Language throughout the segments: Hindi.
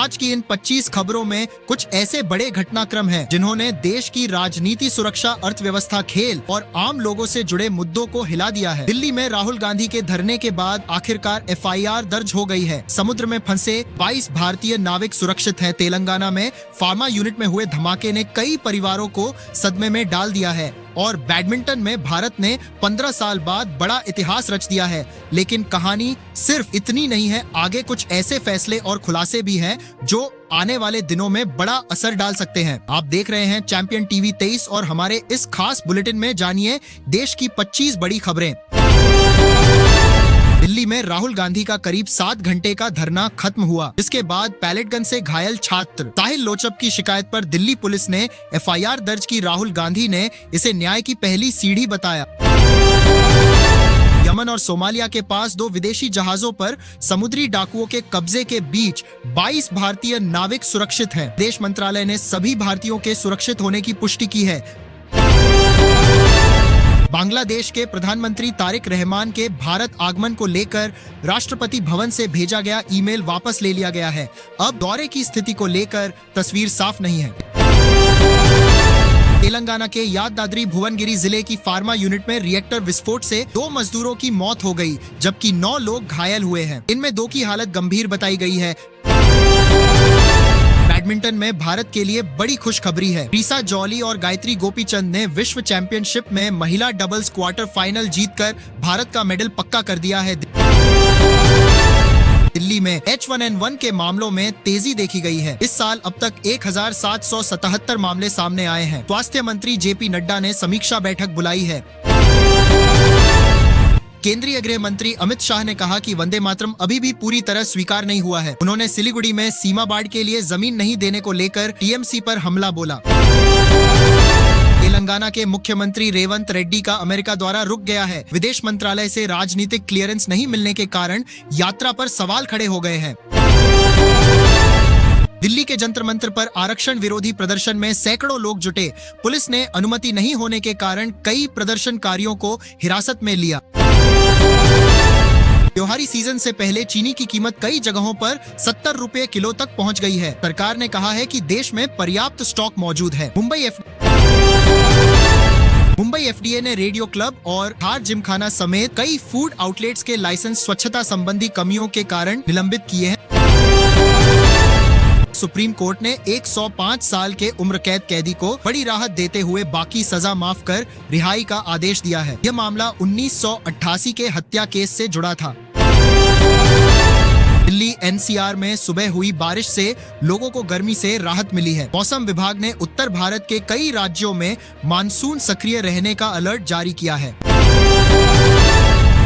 आज की इन 25 खबरों में कुछ ऐसे बड़े घटनाक्रम हैं जिन्होंने देश की राजनीति, सुरक्षा, अर्थव्यवस्था, खेल और आम लोगों से जुड़े मुद्दों को हिला दिया है। दिल्ली में राहुल गांधी के धरने के बाद आखिरकार FIR दर्ज हो गई है। समुद्र में फंसे 22 भारतीय नाविक सुरक्षित हैं। तेलंगाना में फार्मा यूनिट में हुए धमाके ने कई परिवारों को सदमे में डाल दिया है। और बैडमिंटन में भारत ने 15 साल बाद बड़ा इतिहास रच दिया है। लेकिन कहानी सिर्फ इतनी नहीं है, आगे कुछ ऐसे फैसले और खुलासे भी हैं जो आने वाले दिनों में बड़ा असर डाल सकते हैं। आप देख रहे हैं चैंपियन टीवी 23 और हमारे इस खास बुलेटिन में जानिए देश की 25 बड़ी खबरें। दिल्ली में राहुल गांधी का करीब 7 घंटे का धरना खत्म हुआ, जिसके बाद पैलेट गन से घायल छात्र साहिल लोचप की शिकायत पर दिल्ली पुलिस ने FIR दर्ज की। राहुल गांधी ने इसे न्याय की पहली सीढ़ी बताया। यमन और सोमालिया के पास 2 विदेशी जहाजों पर समुद्री डाकुओं के कब्जे के बीच 22 भारतीय नाविक सुरक्षित हैं। विदेश मंत्रालय ने सभी भारतीयों के सुरक्षित होने की पुष्टि की है। बांग्लादेश के प्रधानमंत्री तारिक रहमान के भारत आगमन को लेकर राष्ट्रपति भवन से भेजा गया ईमेल वापस ले लिया गया है। अब दौरे की स्थिति को लेकर तस्वीर साफ नहीं है। तेलंगाना के यादाद्री भुवनगिरी जिले की फार्मा यूनिट में रिएक्टर विस्फोट से 2 मजदूरों की मौत हो गई, जबकि 9 लोग घायल हुए हैं। इनमें 2 की हालत गंभीर बताई गई है। बैडमिंटन में भारत के लिए बड़ी खुशखबरी है। रीसा जॉली और गायत्री गोपीचंद ने विश्व चैंपियनशिप में महिला डबल्स क्वार्टर फाइनल जीतकर भारत का मेडल पक्का कर दिया है। दिल्ली में H1N1 के मामलों में तेजी देखी गई है। इस साल अब तक 1777 मामले सामने आए हैं। स्वास्थ्य मंत्री JP नड्डा ने समीक्षा बैठक बुलाई है। केंद्रीय गृह मंत्री अमित शाह ने कहा कि वंदे मातरम अभी भी पूरी तरह स्वीकार नहीं हुआ है। उन्होंने सिलीगुड़ी में सीमा बाढ़ के लिए जमीन नहीं देने को लेकर TMC पर हमला बोला। तेलंगाना के मुख्यमंत्री रेवंत रेड्डी का अमेरिका दौरा रुक गया है। विदेश मंत्रालय से राजनीतिक क्लियरेंस नहीं मिलने के कारण यात्रा पर सवाल खड़े हो गए हैं। दिल्ली के जंतर मंतर पर आरक्षण विरोधी प्रदर्शन में सैकड़ों लोग जुटे। पुलिस ने अनुमति नहीं होने के कारण कई प्रदर्शनकारियों को हिरासत में लिया। त्योहारी सीजन से पहले चीनी की कीमत कई जगहों पर 70 रुपए किलो तक पहुंच गई है। सरकार ने कहा है कि देश में पर्याप्त स्टॉक मौजूद है। मुंबई FDA ने रेडियो क्लब और हार जिमखाना समेत कई फूड आउटलेट्स के लाइसेंस स्वच्छता संबंधी कमियों के कारण निलंबित किए हैं। सुप्रीम कोर्ट ने 105 साल के उम्र कैद कैदी को बड़ी राहत देते हुए बाकी सजा माफ कर रिहाई का आदेश दिया है। यह मामला 1988 के हत्या केस से जुड़ा था। दिल्ली NCR में सुबह हुई बारिश से लोगों को गर्मी से राहत मिली है। मौसम विभाग ने उत्तर भारत के कई राज्यों में मानसून सक्रिय रहने का अलर्ट जारी किया है।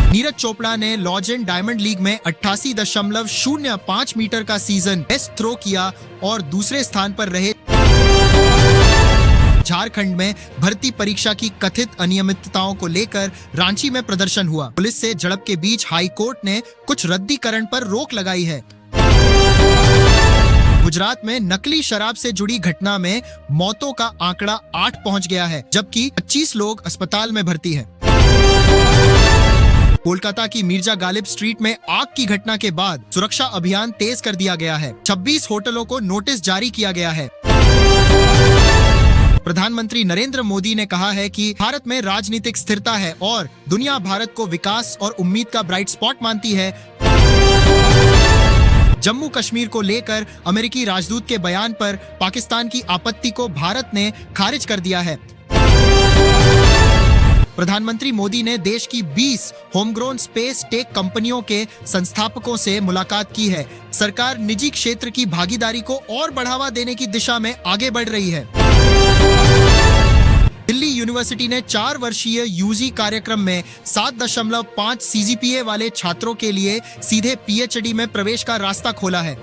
नीरज चोपड़ा ने लॉर्ड्स डायमंड लीग में 88.05 मीटर का सीजन बेस्ट थ्रो किया और दूसरे स्थान पर रहे। झारखंड में भर्ती परीक्षा की कथित अनियमितताओं को लेकर रांची में प्रदर्शन हुआ। पुलिस से झड़प के बीच हाई कोर्ट ने कुछ रद्दीकरण पर रोक लगाई है। गुजरात में नकली शराब से जुड़ी घटना में मौतों का आंकड़ा 8 पहुंच गया है, जबकि 25 लोग अस्पताल में भर्ती हैं। कोलकाता की मिर्जा गालिब स्ट्रीट में आग की घटना के बाद सुरक्षा अभियान तेज कर दिया गया है। 26 होटलों को नोटिस जारी किया गया है। प्रधानमंत्री नरेंद्र मोदी ने कहा है कि भारत में राजनीतिक स्थिरता है और दुनिया भारत को विकास और उम्मीद का ब्राइट स्पॉट मानती है। जम्मू कश्मीर को लेकर अमेरिकी राजदूत के बयान पर पाकिस्तान की आपत्ति को भारत ने खारिज कर दिया है। प्रधानमंत्री मोदी ने देश की 20 होमग्रोन स्पेस टेक कंपनियों के संस्थापकों से मुलाकात की है। सरकार निजी क्षेत्र की भागीदारी को और बढ़ावा देने की दिशा में आगे बढ़ रही है। दिल्ली यूनिवर्सिटी ने 4 वर्षीय UG कार्यक्रम में 7.5 CGPA वाले छात्रों के लिए सीधे PhD में प्रवेश का रास्ता खोला है।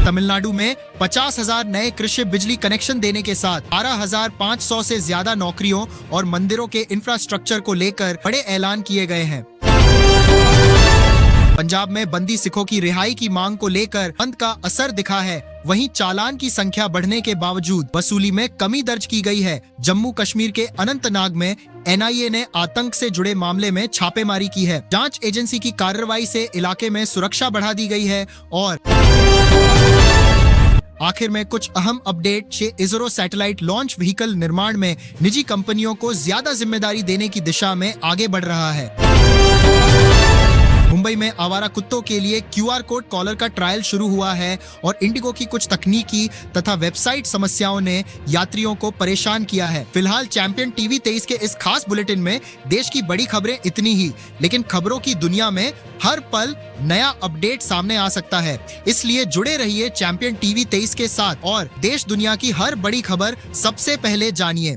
तमिलनाडु में 50,000 नए कृषि बिजली कनेक्शन देने के साथ 12,500 से ज्यादा नौकरियों और मंदिरों के इंफ्रास्ट्रक्चर को लेकर बड़े ऐलान किए गए हैं। पंजाब में बंदी सिखों की रिहाई की मांग को लेकर बंद का असर दिखा है। वहीं चालान की संख्या बढ़ने के बावजूद वसूली में कमी दर्ज की गई है। जम्मू कश्मीर के अनंतनाग में एनआईए ने आतंक से जुड़े मामले में छापेमारी की है। जांच एजेंसी की कार्रवाई से इलाके में सुरक्षा बढ़ा दी गई है। और आखिर में कुछ अहम update. ISRO satellite launch vehicle निर्माण में निजी कंपनियों को ज्यादा जिम्मेदारी देने की दिशा में आगे बढ़ रहा है। मुंबई में आवारा कुत्तों के लिए क्यूआर कोड कॉलर का ट्रायल शुरू हुआ है और इंडिगो की कुछ तकनीकी तथा वेबसाइट समस्याओं ने यात्रियों को परेशान किया है। फिलहाल चैंपियन टीवी 23 के इस खास बुलेटिन में देश की बड़ी खबरें इतनी ही, लेकिन खबरों की दुनिया में हर पल नया अपडेट सामने आ सकता है। इसलिए जुड़े रहिए चैंपियन टीवी 23 के साथ और देश दुनिया की हर बड़ी खबर सबसे पहले जानिए।